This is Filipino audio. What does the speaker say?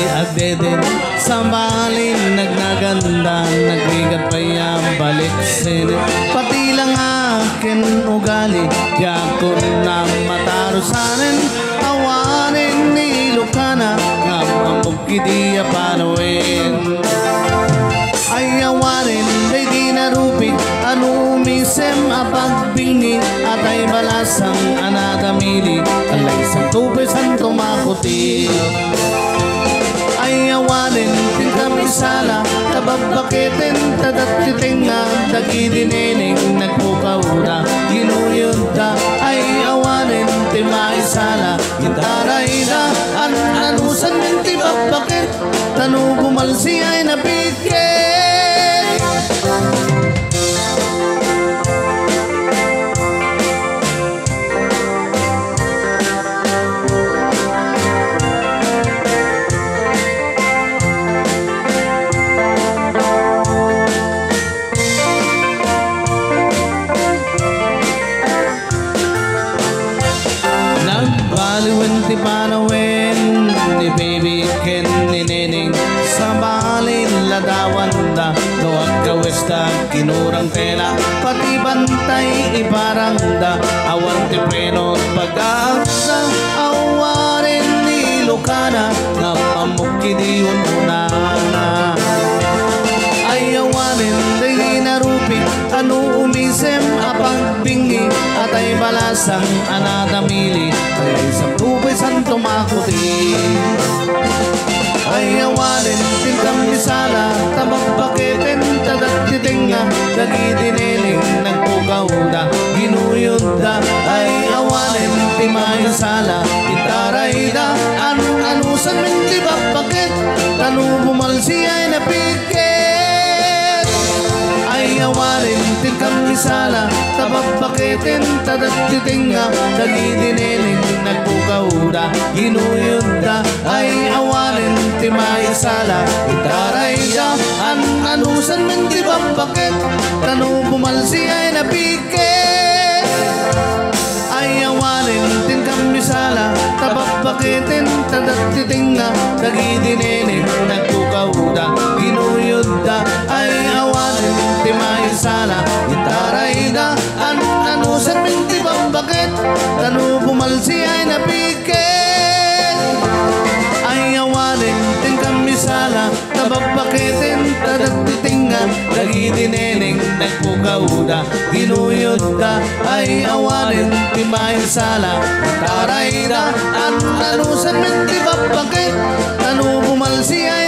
agdeden sambalin nagnaganda nagbigat pa yang balik sini pati lang akin ugali di ako na matarusanin awanin ni Lucana nga mamugkidiya panawin ay awanin day di narupig anu misem apagbingi at ay balasang anadamili alay sang tubay santo makuti ay awanin tingkamisala tababakitin tadattiting nga dagidinining nagpukaura ginuyunta ay awanin timaisala gitaray na anusan ng tibabakit tanubumalsi ay napikit Baliwen ti panawin ni baby ken ni neneng sa balin ladawanda no agkawesta kinurang tela pati bantay iparangda awan ti preno pag-aaksa awarin ni Lucana nga pamukkidiyon unana ay awanin day narupig anu umisem apagbingi at ay balasang anadamili ay sa tubay santo makuti ay awanin tingkamisala tabagbakitin tadattiting nga dagidiniling nagpugawda ginuyunda ay awanin timayasala itaray da anusan min tibabakit tanubumalsi ay napikit ay awarin tingkamisala tababakitin tadattiting nga dagidiniling nagpugawda ginuyunda ay awarin timayasala itaray da anusan min tibabakit tanubumalsi ay napikit ay awarin tingkamisala tababakitin tadattiting nga dagidiniling nagpugawda ginuyunda ay awarin timayasala itaray na anusan min tibabakit tanubumalsi ay napikit ay awanin tingkamisala tababakitin tadattiting nga dagidiniling nagpugawda ginuyunda ay awanin timayasala itaray na anusan min tibabakit tanubumalsi ay